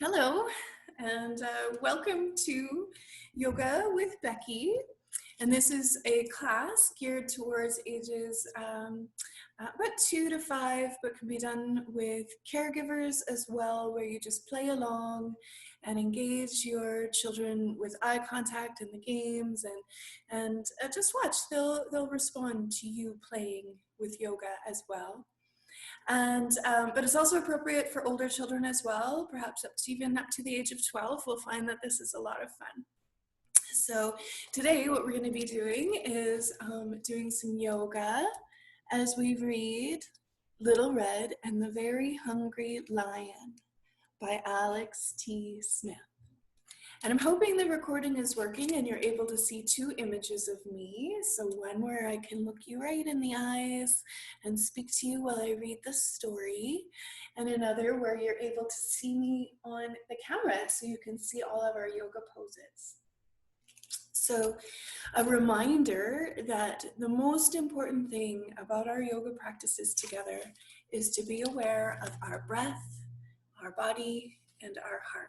Hello, and welcome to Yoga with Becky. And this is a class geared towards ages about 2 to 5, but can be done with caregivers as well, where you just play along and engage your children with eye contact in the games, and just watch. They'll respond to you playing with yoga as well. But it's also appropriate for older children as well, perhaps even up to the age of 12. We'll find that this is a lot of fun. So today what we're going to be doing is doing some yoga as we read Little Red and the Very Hungry Lion by Alex T. Smith. And I'm hoping the recording is working and you're able to see 2 images of me. So one where I can look you right in the eyes and speak to you while I read the story, and another where you're able to see me on the camera so you can see all of our yoga poses. So a reminder that the most important thing about our yoga practices together is to be aware of our breath, our body, and our heart.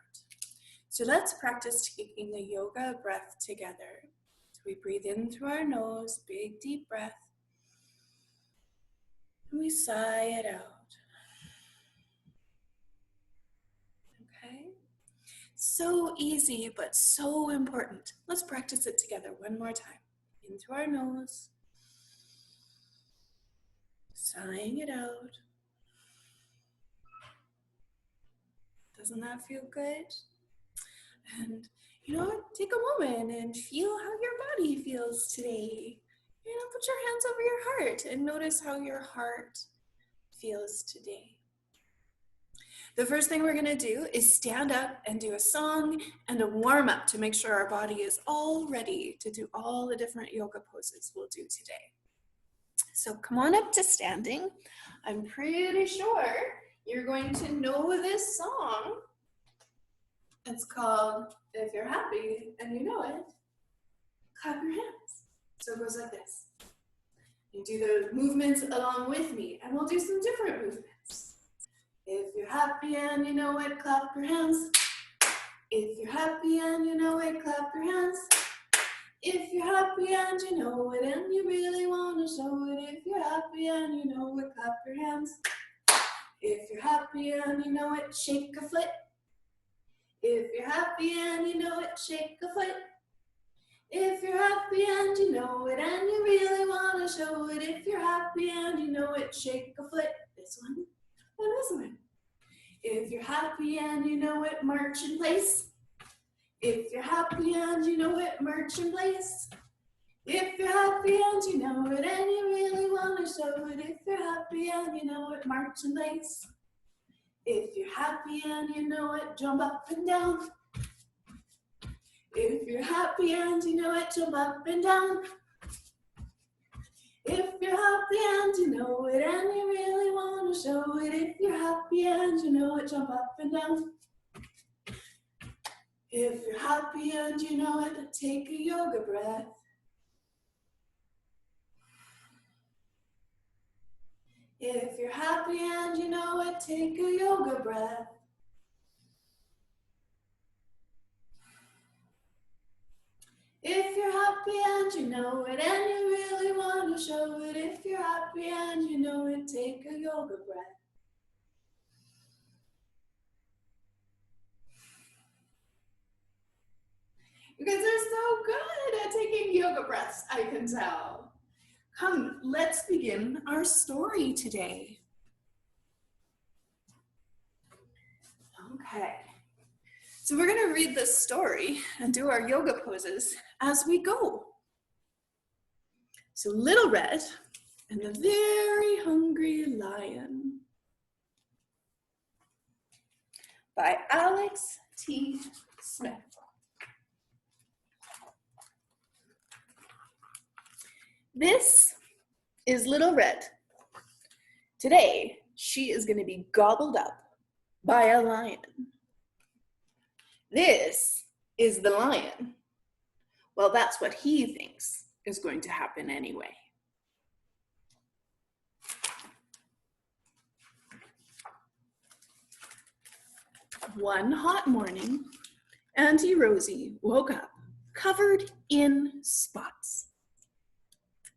So let's practice taking the yoga breath together. So we breathe in through our nose, big deep breath, and we sigh it out. Okay? So easy, but so important. Let's practice it together one more time. In through our nose, sighing it out. Doesn't that feel good? And take a moment and feel how your body feels today. Put your hands over your heart and notice how your heart feels today. The first thing we're going to do is stand up and do a song and a warm up to make sure our body is all ready to do all the different yoga poses we'll do today. So come on up to standing. I'm pretty sure you're going to know this song. It's called If You're Happy and You Know It, Clap Your Hands. So it goes like this. You do the movements along with me, and we'll do some different movements. If you're happy and you know it, clap your hands. If you're happy and you know it, clap your hands. If you're happy and you know it, and you really want to show it. If you're happy and you know it, clap your hands. If you're happy and you know it, shake a foot. If you're happy and you know it, shake a foot. If you're happy and you know it, and you really want to show it. If you're happy and you know it, shake a foot. This one and this one. If you're happy and you know it, march in place. If you're happy and you know it, march in place. If you're happy and you know it, and you really want to show it. If you're happy and you know it, march in place. If you're happy and you know it, jump up and down. If you're happy and you know it, jump up and down. If you're happy and you know it, and you really want to show it. If you're happy and you know it, jump up and down. If you're happy and you know it, take a yoga breath. If you're happy and you know it, take a yoga breath. If you're happy and you know it, and you really want to show it. If you're happy and you know it, take a yoga breath. You guys are so good at taking yoga breaths, I can tell. Come, let's begin our story today. Okay. So we're going to read this story and do our yoga poses as we go. So Little Red and the Very Hungry Lion by Alex T. Smith. This is Little Red. Today, she is going to be gobbled up by a lion. This is the lion. Well, that's what he thinks is going to happen anyway. One hot morning, Auntie Rosie woke up covered in spots.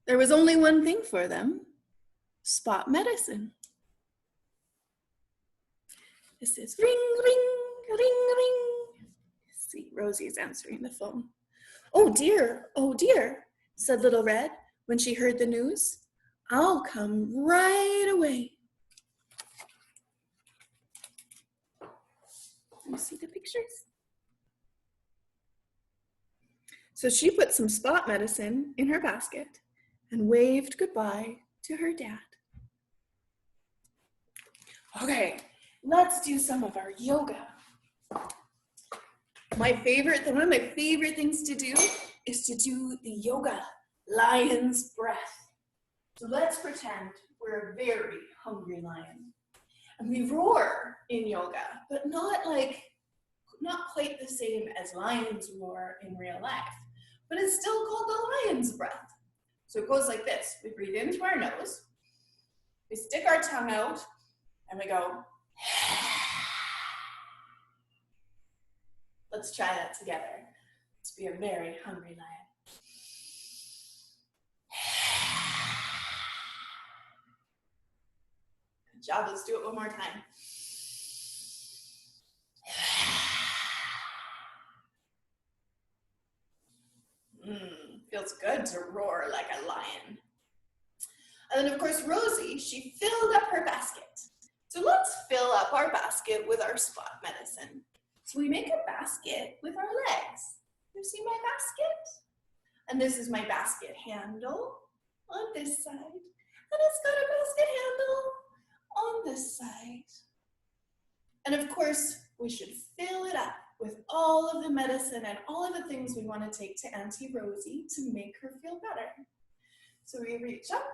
There was only one thing for them: spot medicine. This is ring, ring, ring, ring. See, Rosie's answering the phone. Oh dear, said Little Red when she heard the news. I'll come right away. Let me see the pictures. So she put some spot medicine in her basket and waved goodbye to her dad. Okay, let's do some of our yoga. One of my favorite things to do is to do the yoga lion's breath. So let's pretend we're a very hungry lion. And we roar in yoga, but not quite the same as lions roar in real life, but it's still called the lion's breath. So it goes like this. We breathe into our nose, we stick our tongue out, and we go. Let's try that together. Let's be a very hungry lion. Good job, let's do it one more time. Feels good to roar like a lion. And then of course, Rosie, she filled up her basket. So let's fill up our basket with our spot medicine. So we make a basket with our legs. You see my basket? And this is my basket handle on this side. And it's got a basket handle on this side. And of course, we should fill it up with all of the medicine and all of the things we want to take to Auntie Rosie to make her feel better. So we reach up,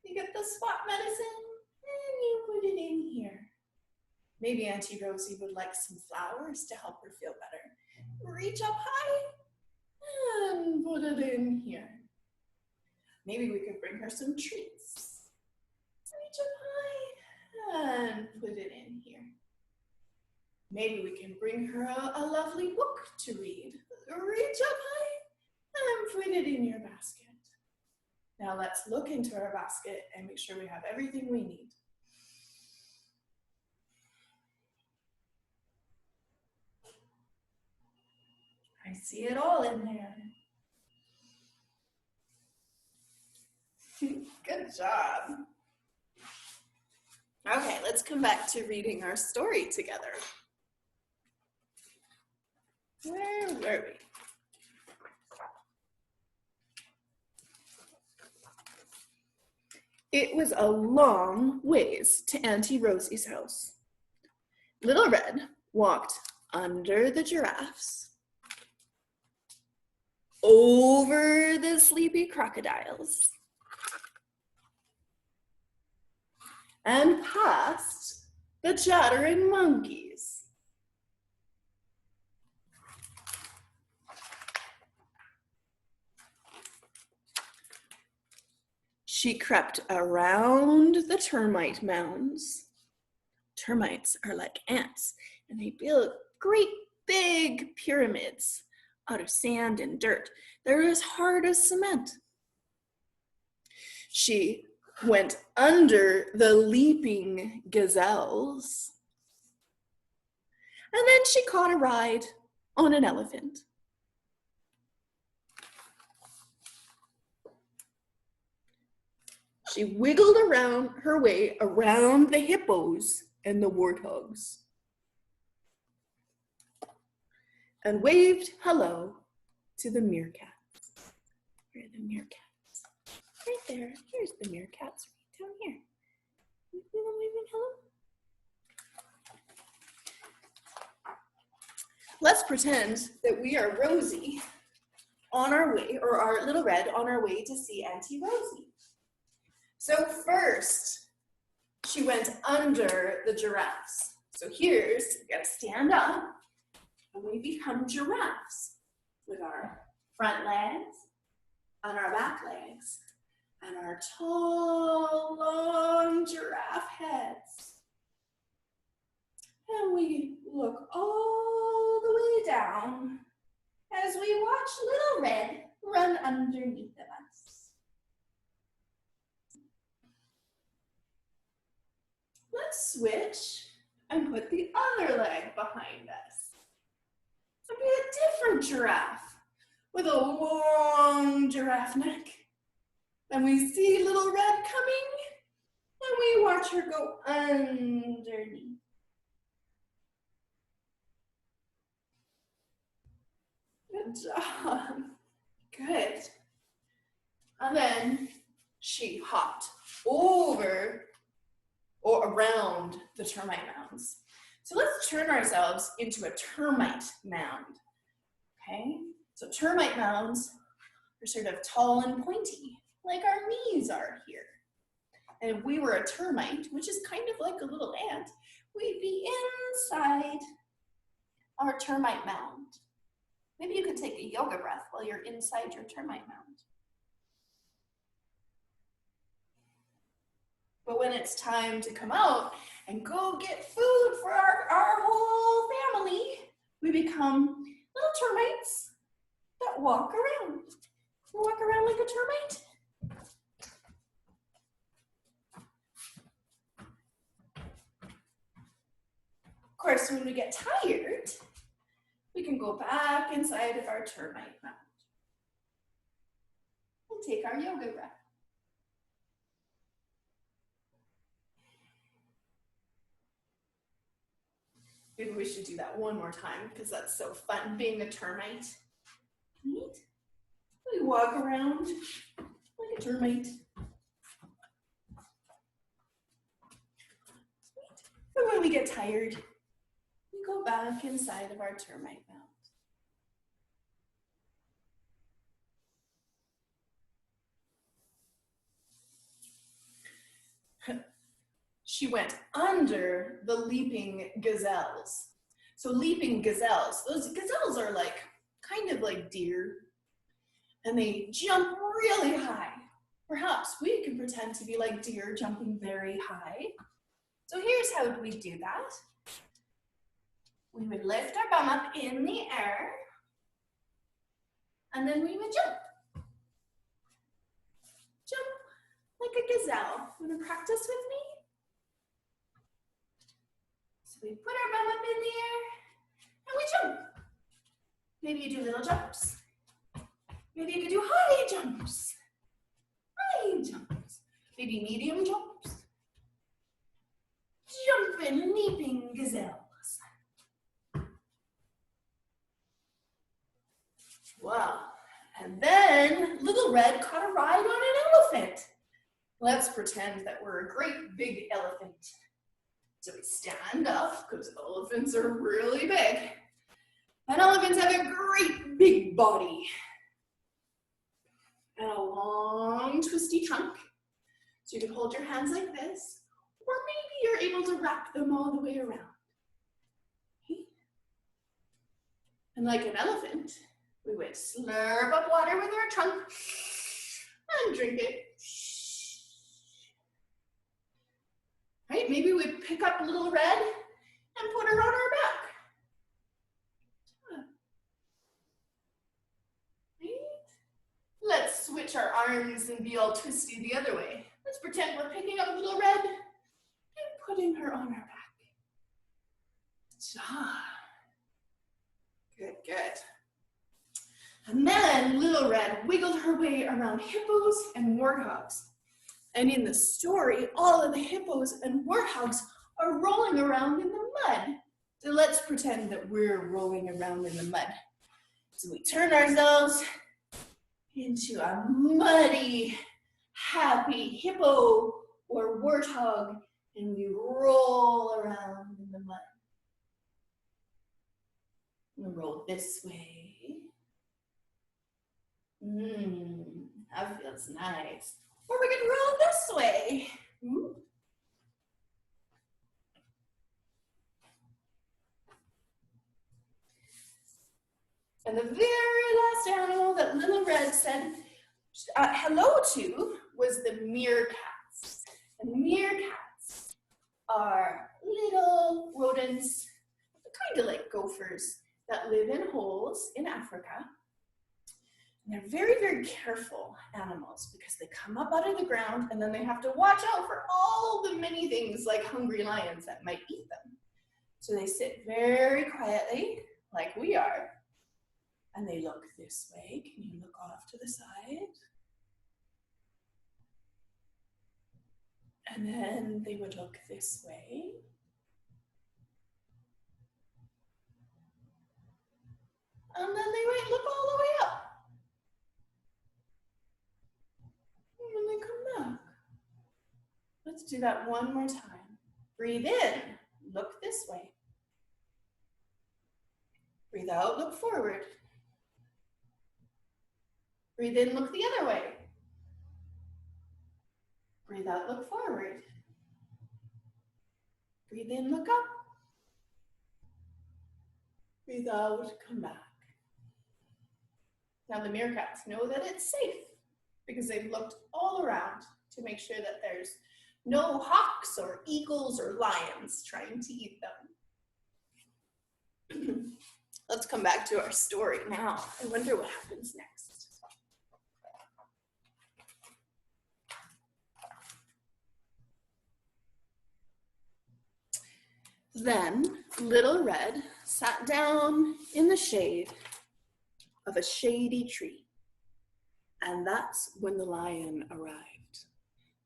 you get the spot medicine, and you put it in here. Maybe Auntie Rosie would like some flowers to help her feel better. Reach up high and put it in here. Maybe we could bring her some treats. Reach up high and put it in here. Maybe we can bring her a lovely book to read. Reach up high and put it in your basket. Now let's look into our basket and make sure we have everything we need. I see it all in there. Good job. Okay, let's come back to reading our story together. Where were we? It was a long ways to Auntie Rosie's house. Little Red walked under the giraffes, over the sleepy crocodiles, and past the chattering monkeys. She crept around the termite mounds. Termites are like ants, and they build great big pyramids out of sand and dirt. They're as hard as cement. She went under the leaping gazelles. And then she caught a ride on an elephant. She wiggled around her way around the hippos and the warthogs and waved hello to the meerkats. Where are the meerkats? Right there. Here's the meerkats right down here. Waving hello. Let's pretend that we are Rosie on our way, or our Little Red on our way to see Auntie Rosie. So first, she went under the giraffes. So here's, we gotta stand up, and we become giraffes with our front legs and our back legs and our tall, long giraffe heads. And we look all the way down as we watch Little Red run underneath of us. Let's switch and put the other leg behind us. It'll be a different giraffe with a long giraffe neck. Then we see Little Red coming, and we watch her go underneath. Good job. Good. And then she hopped over or around the termite mounds. So let's turn ourselves into a termite mound. Okay? So termite mounds are sort of tall and pointy, like our knees are here. And if we were a termite, which is kind of like a little ant, we'd be inside our termite mound. Maybe you could take a yoga breath while you're inside your termite mound. But when it's time to come out and go get food for our whole family, we become little termites that walk around. Walk around like a termite. Of course, when we get tired, we can go back inside of our termite mound. We'll take our yoga breath. Maybe we should do that one more time because that's so fun, being a termite. Right? We walk around like a termite. And when we get tired, we go back inside of our termite mound. She went under the leaping gazelles. So leaping gazelles, those gazelles are like, kind of like deer, and they jump really high. Perhaps we could pretend to be like deer jumping very high. So here's how we do that. We would lift our bum up in the air, and then we would jump. Jump like a gazelle. Want to practice with me? So we put our bum up in the air, and we jump. Maybe you do little jumps. Maybe you could do high jumps. High jumps. Maybe medium jumps. Jumping, leaping gazelles. Wow. And then Little Red caught a ride on an elephant. Let's pretend that we're a great big elephant. So we stand up, because elephants are really big. And elephants have a great big body. And a long twisty trunk. So you can hold your hands like this. Or maybe you're able to wrap them all the way around. Okay. And like an elephant, we would slurp up water with our trunk and drink it. Right? Maybe we pick up Little Red and put her on our back. Right? Let's switch our arms and be all twisty the other way. Let's pretend we're picking up Little Red and putting her on our back. Good, good. And then Little Red wiggled her way around hippos and warthogs. And in the story, all of the hippos and warthogs are rolling around in the mud. So let's pretend that we're rolling around in the mud. So we turn ourselves into a muddy, happy hippo or warthog, and we roll around in the mud. And roll this way. That feels nice. Or we can roll this way. Ooh. And the very last animal that Little Red said hello to was the meerkats. And meerkats are little rodents, kind of like gophers that live in holes in Africa. And they're very, very careful animals because they come up out of the ground and then they have to watch out for all the many things like hungry lions that might eat them. So they sit very quietly, like we are, and they look this way. Can you look off to the side? And then they would look this way. And then they might look all the way up. And then they come back. Let's do that one more time. Breathe in, look this way. Breathe out, look forward. Breathe in, look the other way. Breathe out, look forward. Breathe in, look up. Breathe out, come back. Now the meerkats know that it's safe because they've looked all around to make sure that there's no hawks or eagles or lions trying to eat them. Let's come back to our story now. I wonder what happens next. Then Little Red sat down in the shade of a shady tree. And that's when the lion arrived.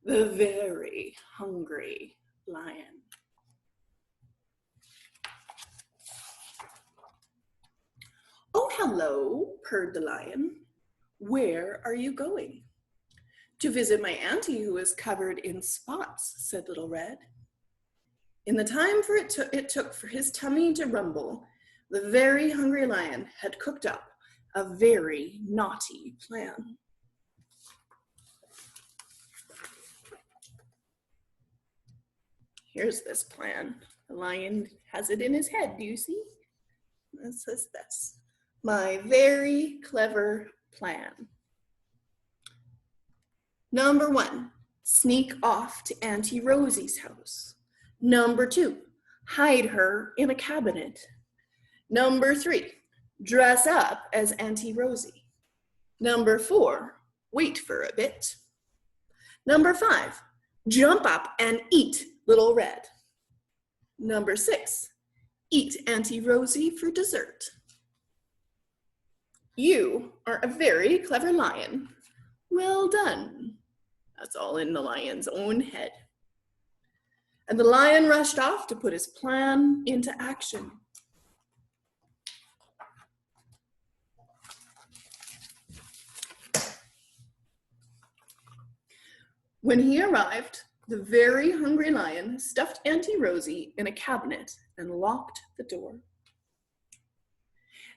The very hungry lion. Oh, hello, purred the lion. Where are you going? To visit my auntie who is covered in spots, said Little Red. In the time it took for his tummy to rumble, the very hungry lion had cooked up a very naughty plan. Here's this plan. The lion has it in his head, do you see? It says this. My very clever plan. Number 1, sneak off to Auntie Rosie's house. Number 2, hide her in a cabinet. Number 3, dress up as Auntie Rosie. Number 4, wait for a bit. Number 5, jump up and eat Little Red. Number 6, eat Auntie Rosie for dessert. You are a very clever lion. Well done. That's all in the lion's own head. And the lion rushed off to put his plan into action. When he arrived, the very hungry lion stuffed Auntie Rosie in a cabinet and locked the door.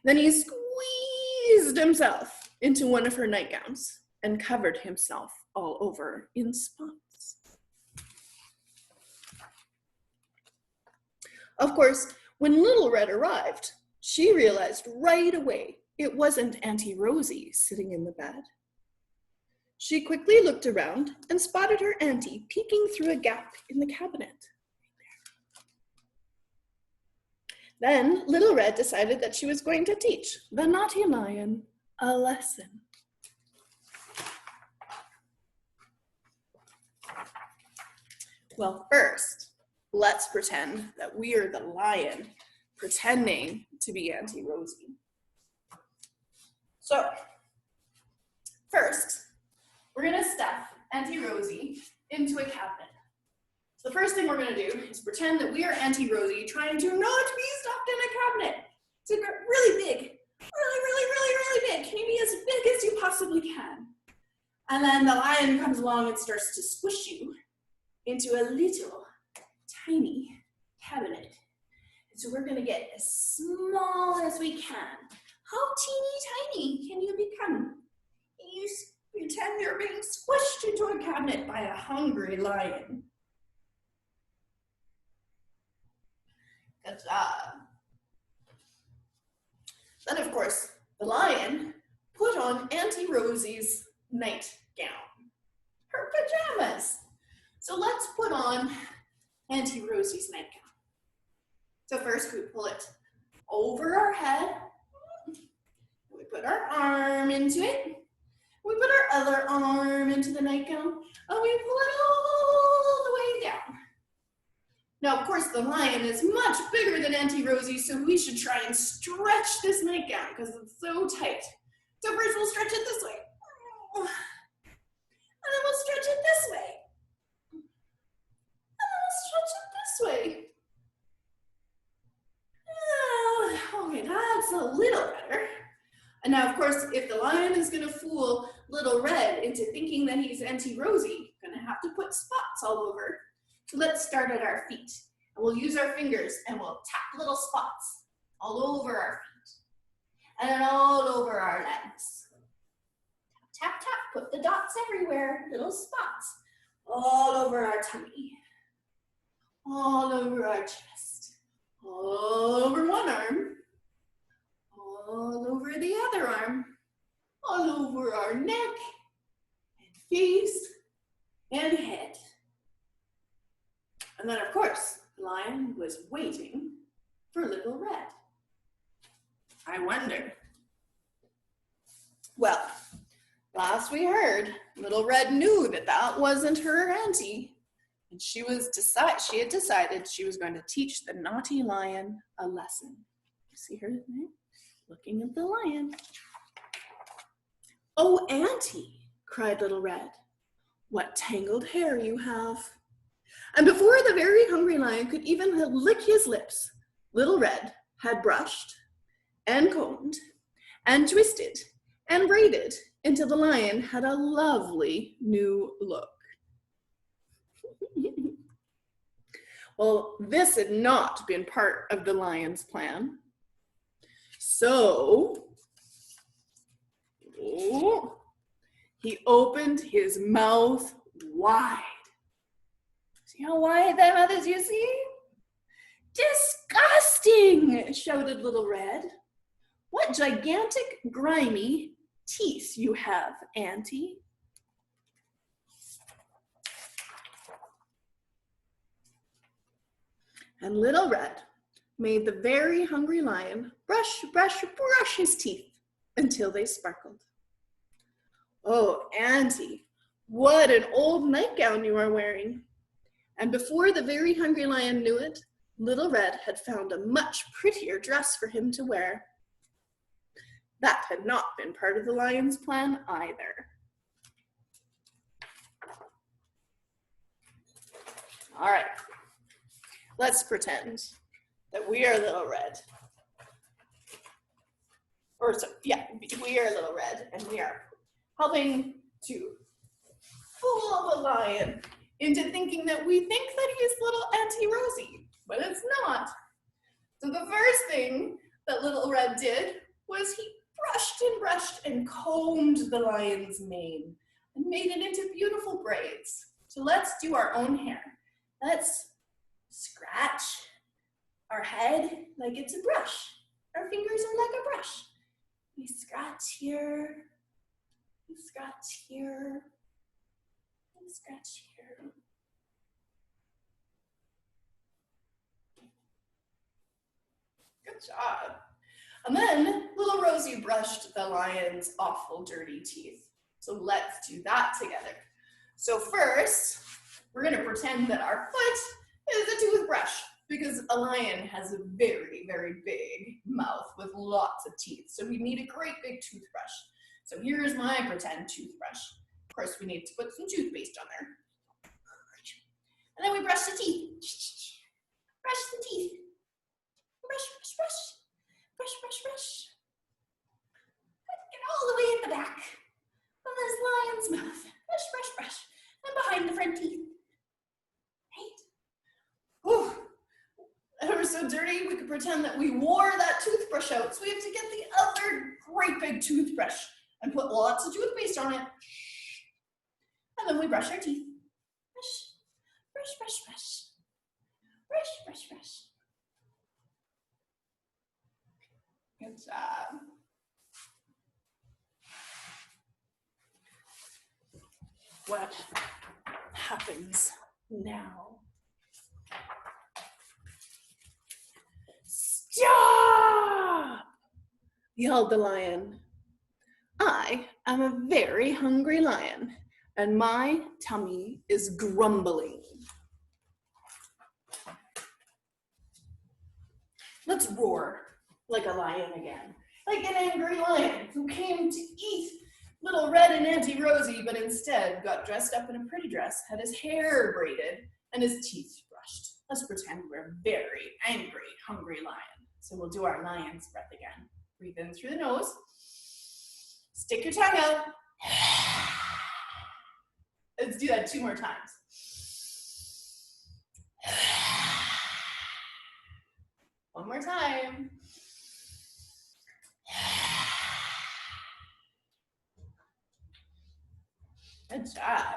Then he squeezed himself into one of her nightgowns and covered himself all over in spots. Of course, when Little Red arrived, she realized right away it wasn't Auntie Rosie sitting in the bed. She quickly looked around and spotted her auntie peeking through a gap in the cabinet. Then Little Red decided that she was going to teach the naughty lion a lesson. Well, first, let's pretend that we are the lion pretending to be Auntie Rosie. So, first, we're gonna stuff Auntie Rosie into a cabinet. So the first thing we're gonna do is pretend that we are Auntie Rosie trying to not be stuffed in a cabinet. So really big, really big. Can you be as big as you possibly can? And then the lion comes along and starts to squish you into a little tiny cabinet. And so we're gonna get as small as we can. How teeny tiny can you become? You pretend you're being squished into a cabinet by a hungry lion. Good job. Then, of course, the lion put on Auntie Rosie's nightgown, her pajamas. So let's put on Auntie Rosie's nightgown. So first we pull it over our head. We put our arm into it. We put our other arm into the nightgown, and we pull it all the way down. Now, of course, the lion is much bigger than Auntie Rosie, so we should try and stretch this nightgown because it's so tight. So first we'll stretch it this way. And then we'll stretch it this way. And then we'll stretch it this way. Okay, that's a little better. And now, of course, if the lion is going to fool Little Red into thinking that he's Auntie Rosie, going to have to put spots all over. So let's start at our feet. And we'll use our fingers and we'll tap little spots all over our feet. And then all over our legs. Tap, tap, tap, put the dots everywhere, little spots. All over our tummy. All over our chest. All over one arm. All over the other arm. All over our neck and face and head. And then, of course, the lion was waiting for Little Red. I wonder. Well, last we heard, Little Red knew that that wasn't her auntie. And she had decided she was going to teach the naughty lion a lesson. You see her there? Looking at the lion. "Oh, Auntie," cried Little Red, "what tangled hair you have." And before the very hungry lion could even lick his lips, Little Red had brushed and combed and twisted and braided until the lion had a lovely new look. Well, this had not been part of the lion's plan. So, he opened his mouth wide. See how wide that mouth is, you see? "Disgusting!" shouted Little Red. "What gigantic, grimy teeth you have, Auntie." And Little Red made the very hungry lion brush, brush, brush his teeth until they sparkled. "Oh, Auntie, what an old nightgown you are wearing." And before the very hungry lion knew it, Little Red had found a much prettier dress for him to wear. That had not been part of the lion's plan either. All right, let's pretend that we are Little Red. We are Little Red, and we are helping to fool the lion into thinking that we think that he's little Auntie Rosie, but it's not. So the first thing that Little Red did was he brushed and combed the lion's mane and made it into beautiful braids. So let's do our own hair. Let's scratch our head like it's a brush. Our fingers are like a brush. We scratch here, we scratch here, we scratch here. Good job. And then Little Rosie brushed the lion's awful dirty teeth. So let's do that together. So first, we're gonna pretend that our foot is a toothbrush because a lion has a very, very big mouth with lots of teeth. So we need a great big toothbrush. So here's my pretend toothbrush. Of course, we need to put some toothpaste on there. And then we brush the teeth. Brush the teeth. Brush, brush, brush. Brush, brush, brush. Get all the way in the back of this lion's mouth. Brush, brush, brush. And behind the front teeth. Right? Whew. They were so dirty, we could pretend that we wore that toothbrush out. So we have to get the other great big toothbrush and put lots of toothpaste on it. And then we brush our teeth. Brush, brush, brush, brush. Brush, brush, brush. Good job. What happens now? Stop! yelled the lion. I am a very hungry lion, and my tummy is grumbling. Let's roar like a lion again, like an angry lion who came to eat Little Red and Auntie Rosie, but instead got dressed up in a pretty dress, had his hair braided, and his teeth brushed. Let's pretend we're a very angry, hungry lion. So we'll do our lion's breath again. Breathe in through the nose. Stick your tongue out. Let's do that 2 more times. One more time. Good job.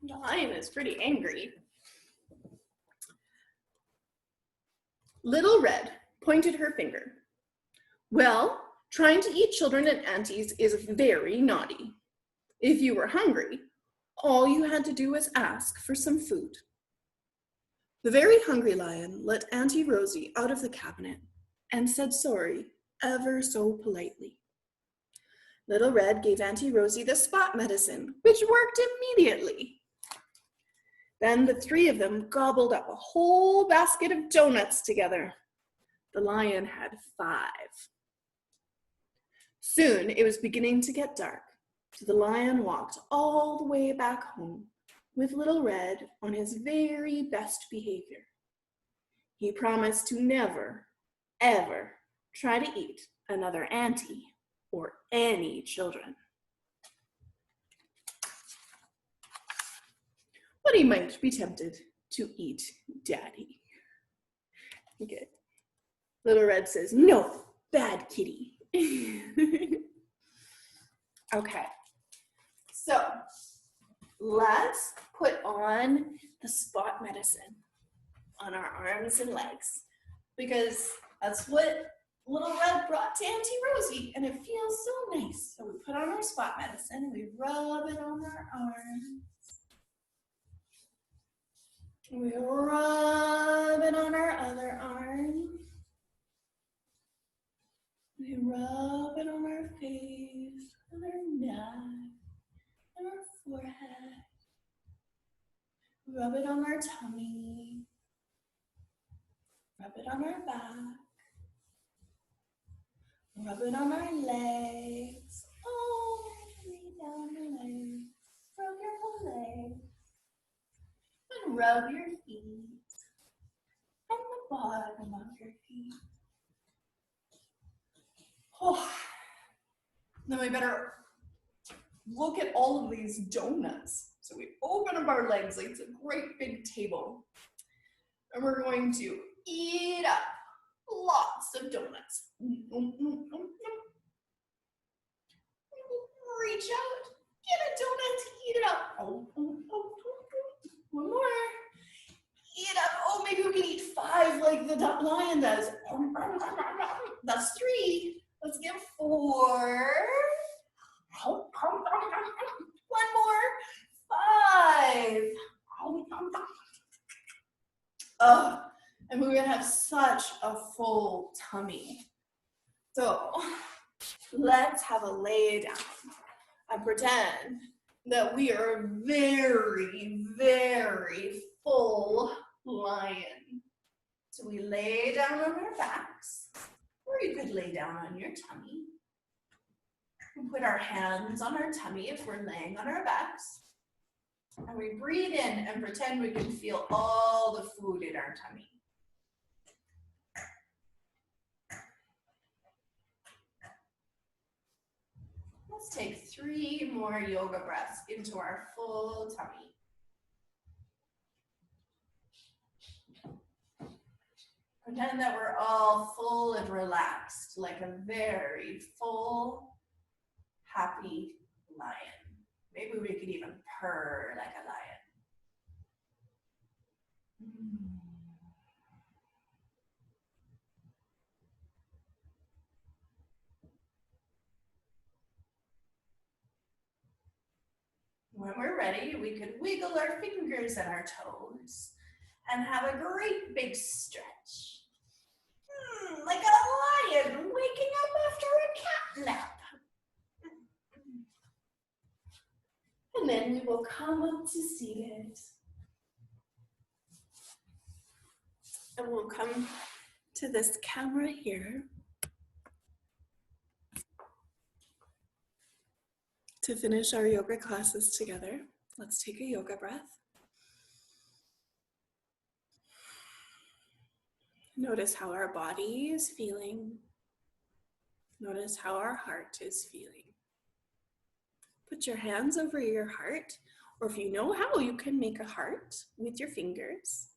The lion is pretty angry. Little Red pointed her finger. Well, trying to eat children and aunties is very naughty. If you were hungry, all you had to do was ask for some food. The very hungry lion let Auntie Rosie out of the cabinet and said sorry ever so politely. Little Red gave Auntie Rosie the spot medicine, which worked immediately. Then the 3 of them gobbled up a whole basket of donuts together. The lion had 5. Soon it was beginning to get dark, so the lion walked all the way back home with Little Red on his very best behavior. He promised to never, ever try to eat another auntie or any children. But he might be tempted to eat Daddy. Okay. Little Red says, no, bad kitty. Okay, so let's put on the spot medicine on our arms and legs, because that's what Little Red brought to Auntie Rosie, and it feels so nice. So we put on our spot medicine, we rub it on our arms, we rub it on our other arm, we rub it on our face, on our neck, on our forehead, rub it on our tummy, rub it on our back, rub it on our legs, all the way down the legs, rub your whole leg, and rub your feet, and the bottom of your feet. Oh. Then we better look at all of these donuts. So we open up our legs like it's a great big table. And we're going to eat up lots of donuts. Reach out, get a donut, eat it up. One more. Eat up. Oh, maybe we can eat 5 like the lion does. That's 3. Let's get 4. One more. 5. Oh, and we're gonna have such a full tummy. So let's have a lay down and pretend that we are a very, very full lion. So we lay down on our backs, or you could lay down on your tummy. We put our hands on our tummy if we're laying on our backs. And we breathe in and pretend we can feel all the food in our tummy. Let's take 3 more yoga breaths into our full tummy. Pretend that we're all full and relaxed, like a very full, happy lion. Maybe we could even purr like a lion. We're when we're ready, we could wiggle our fingers and our toes and have a great big stretch. Like a lion waking up after a cat nap. And then we will come up to seated. And we'll come to this camera here to finish our yoga classes together. Let's take a yoga breath. Notice how our body is feeling. Notice how our heart is feeling. Put your hands over your heart, or if you know how, you can make a heart with your fingers.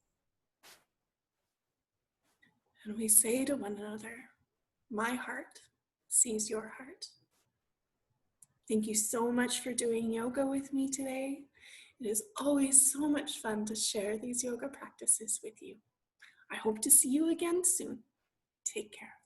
And we say to one another, my heart sees your heart. Thank you so much for doing yoga with me today. It is always so much fun to share these yoga practices with you. I hope to see you again soon. Take care.